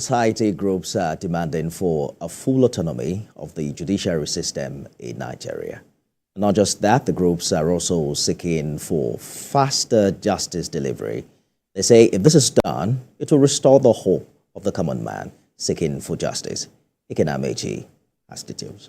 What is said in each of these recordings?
Society groups are demanding for a full autonomy of the judiciary system in Nigeria. Not just that, the groups are also seeking for faster justice delivery. They say if this is done, it will restore the hope of the common man seeking for justice. Ikenamechi has details.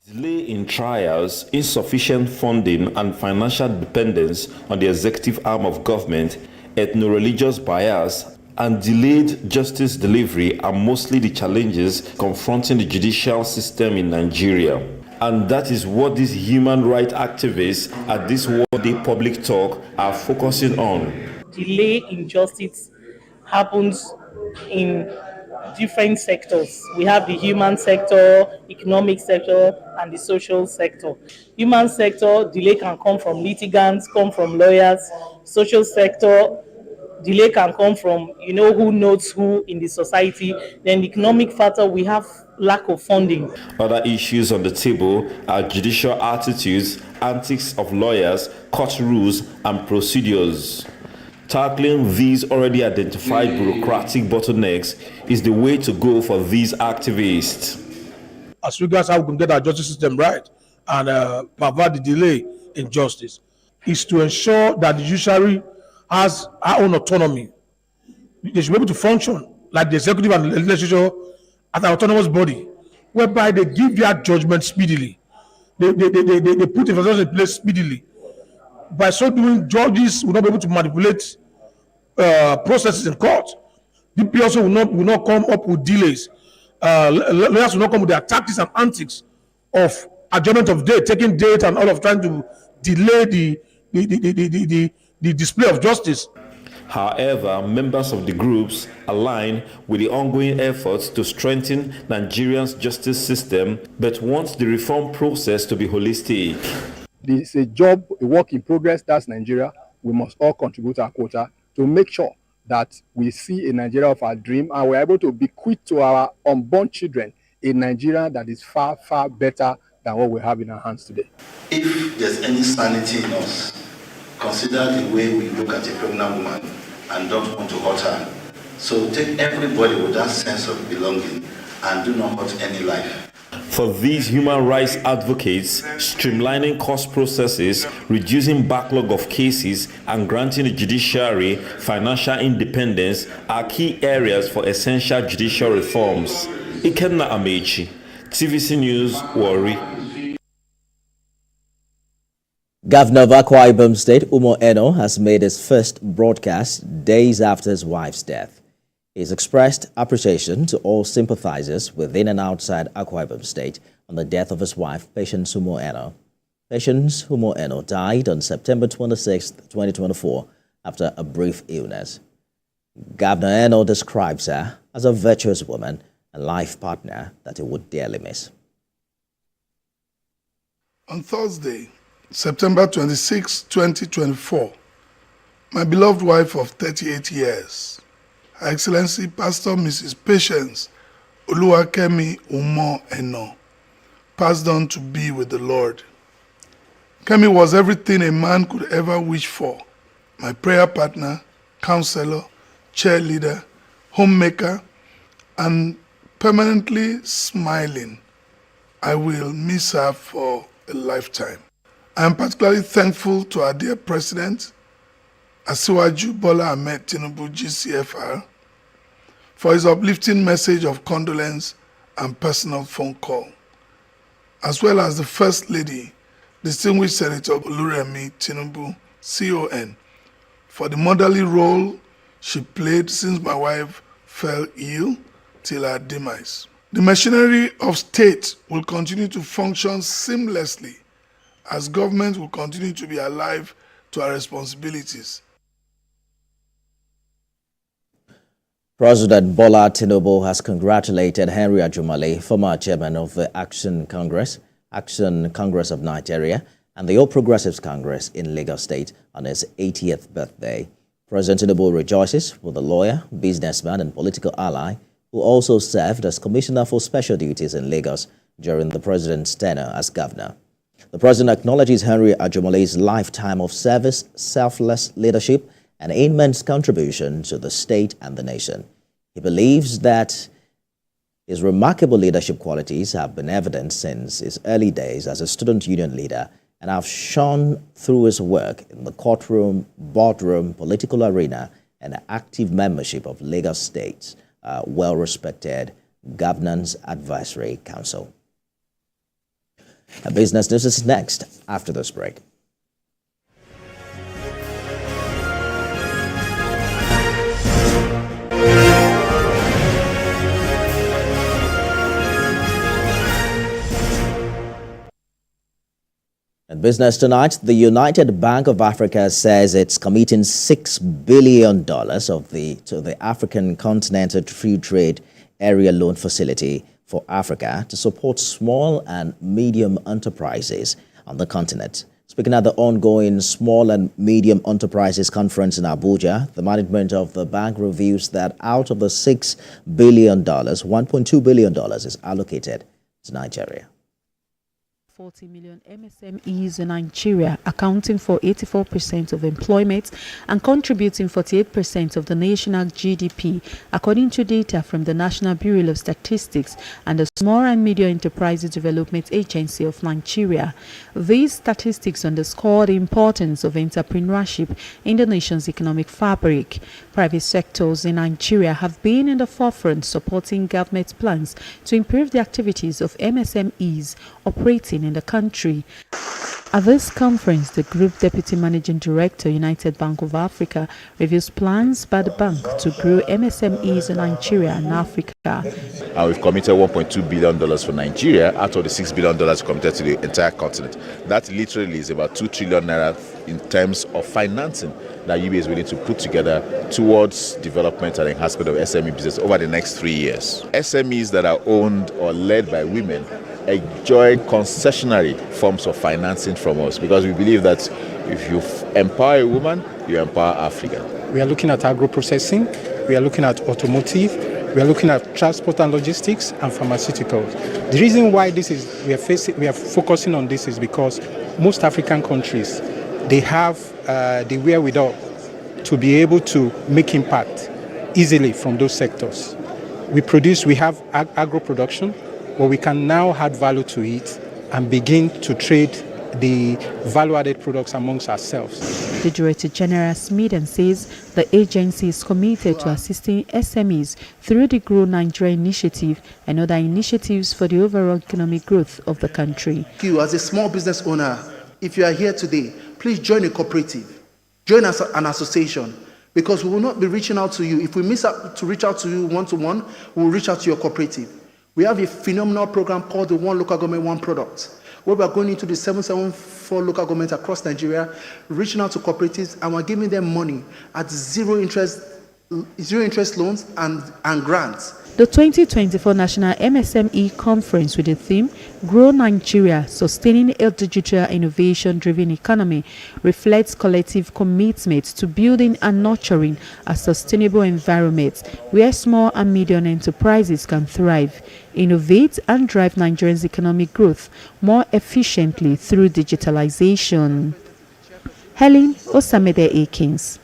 Delay in trials, insufficient funding, and financial dependence on the executive arm of government, ethno-religious bias, and delayed justice delivery are mostly the challenges confronting the judicial system in Nigeria. And that is what these human rights activists at this World Day public talk are focusing on. Delay in justice happens in different sectors. We have the human sector, economic sector, and the social sector. Human sector, delay can come from litigants, come from lawyers. Social sector, delay can come from who knows who in the society. Then the economic factor, we have lack of funding. Other issues on the table are judicial attitudes, antics of lawyers, court rules, and procedures. Tackling these already identified bureaucratic bottlenecks is the way to go for these activists. As regards how we can get our justice system right and provide the delay in justice, is to ensure that the judiciary has our own autonomy. They should be able to function like the executive and the legislature as an autonomous body, whereby they give their judgment speedily. They put infrastructure in place speedily. By so doing, judges will not be able to manipulate processes in court. DP also will not come up with delays. Lawyers will not come with their tactics and antics of adjournment of date, taking date and all of trying to delay the display of justice. However, members of the groups align with the ongoing efforts to strengthen Nigeria's justice system, but want the reform process to be holistic. This is a work in progress. That's Nigeria. We must all contribute our quota to make sure that we see a Nigeria of our dream and we're able to bequeath to our unborn children a Nigeria that is far, far better than what we have in our hands today. If there's any sanity in us, consider the way we look at a pregnant woman and don't want to hurt her. So take everybody with that sense of belonging and do not hurt any life. For these human rights advocates, streamlining cost processes, reducing backlog of cases, and granting the judiciary financial independence are key areas for essential judicial reforms. Ikenna Amechi, TVC News, Warri. Governor of Akwa Ibom State, Umo Eno, has made his first broadcast days after his wife's death. He's expressed appreciation to all sympathizers within and outside Akwa Ibom State on the death of his wife, Patience Umo Eno. Patience Umo Eno died on September 26, 2024, after a brief illness. Governor Eno describes her as a virtuous woman and life partner that he would dearly miss. On Thursday, September 26, 2024, my beloved wife of 38 years, Her Excellency Pastor Mrs. Patience Oluwakemi Umo Eno, passed on to be with the Lord. Kemi was everything a man could ever wish for: my prayer partner, counselor, cheerleader, homemaker, and permanently smiling. I will miss her for a lifetime. I am particularly thankful to our dear President, Asiwaju Bola Ahmed Tinubu GCFR, for his uplifting message of condolence and personal phone call, as well as the First Lady, Distinguished Senator Oluremi Tinubu, CON, for the motherly role she played since my wife fell ill till her demise. The machinery of state will continue to function seamlessly as government will continue to be alive to our responsibilities. President Bola Tinubu has congratulated Henry Ajomale, former chairman of the Action Congress of Nigeria, and the All Progressives Congress in Lagos State on his 80th birthday. President Tinubu rejoices with the lawyer, businessman, and political ally who also served as Commissioner for Special Duties in Lagos during the president's tenure as governor. The president acknowledges Henry Ajomale's lifetime of service, selfless leadership, and immense contribution to the state and the nation. He believes that his remarkable leadership qualities have been evident since his early days as a student union leader and have shone through his work in the courtroom, boardroom, political arena, and active membership of Lagos State's well-respected Governance Advisory Council. Business News is next after this break. In business tonight, the United Bank of Africa says it's committing $6 billion to the African Continental Free Trade Area Loan Facility for Africa to support small and medium enterprises on the continent. Speaking at the ongoing Small and Medium Enterprises Conference in Abuja, the management of the bank reveals that out of the $6 billion, $1.2 billion is allocated to Nigeria. 40 million MSMEs in Nigeria, accounting for 84% of employment and contributing 48% of the national GDP, according to data from the National Bureau of Statistics and the Small and Medium Enterprises Development Agency of Nigeria. These statistics underscore the importance of entrepreneurship in the nation's economic fabric. Private sectors in Nigeria have been in the forefront supporting government plans to improve the activities of MSMEs operating in the country. At this conference, the Group Deputy Managing Director, United Bank of Africa, reviews plans by the bank to grow MSMEs in Nigeria and Africa. We've committed $1.2 billion for Nigeria out of the $6 billion committed to the entire continent. That literally is about 2 trillion naira in terms of financing that UBA is willing to put together towards development and enhancement of SME business over the next 3 years. SMEs that are owned or led by women enjoy concessionary forms of financing from us, because we believe that if you empower a woman, you empower Africa. We are looking at agro-processing, we are looking at automotive, we are looking at transport and logistics and pharmaceuticals. The reason why we are focusing on this is because most African countries, they have the wherewithal to be able to make impact easily from those sectors. We have agro production, but we can now add value to it and begin to trade the value-added products amongst ourselves. The Director General Smith says the agency is committed to assisting SMEs through the Grow Nigeria initiative and other initiatives for the overall economic growth of the country. You, as a small business owner, if you are here today, please join a cooperative, join us an association, because we will not be reaching out to you. If we miss out to reach out to you one-to-one, we will reach out to your cooperative. We have a phenomenal program called the One Local Government, One Product, where we are going into the 774 local governments across Nigeria, reaching out to cooperatives, and we're giving them money at zero interest loans and grants. The 2024 National MSME Conference with the theme Grow Nigeria, Sustaining a Digital Innovation-Driven Economy reflects collective commitment to building and nurturing a sustainable environment where small and medium enterprises can thrive, innovate and drive Nigeria's economic growth more efficiently through digitalization. Helen Osamede Akins,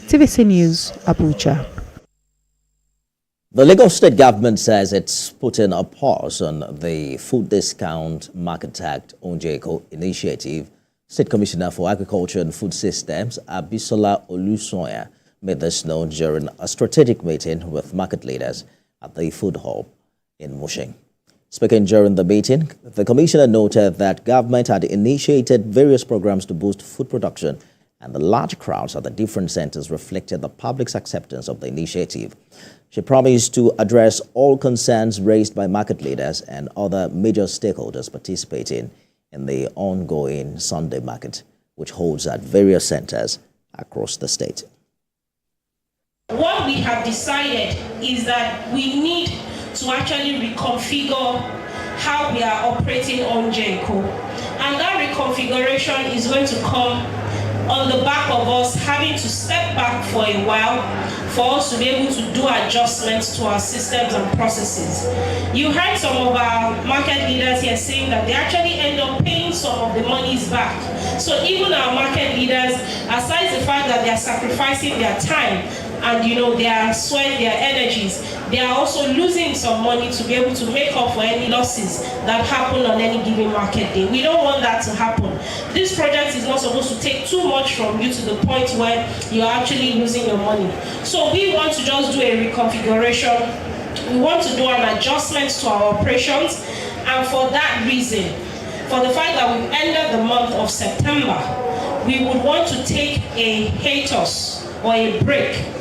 TVC News, Abuja. The Lagos State government says it's putting a pause on the Food Discount Market Act Onjeko initiative. State Commissioner for Agriculture and Food Systems, Abisola Olusoya, made this known during a strategic meeting with market leaders at the Food Hub in Mushin. Speaking during the meeting, the commissioner noted that government had initiated various programs to boost food production, and the large crowds at the different centers reflected the public's acceptance of the initiative. She promised to address all concerns raised by market leaders and other major stakeholders participating in the ongoing Sunday market, which holds at various centers across the state. What we have decided is that we need to actually reconfigure how we are operating on JECO. And that reconfiguration is going to come on the back of us having to step back for a while for us to be able to do adjustments to our systems and processes. You heard some of our market leaders here saying that they actually end up paying some of the monies back. So even our market leaders, aside the fact that they are sacrificing their time, and their sweat, their energies, they are also losing some money to be able to make up for any losses that happen on any given market day. We don't want that to happen. This project is not supposed to take too much from you to the point where you're actually losing your money. So we want to just do a reconfiguration. We want to do an adjustment to our operations, and for that reason, for the fact that we've ended the month of September, we would want to take a hiatus or a break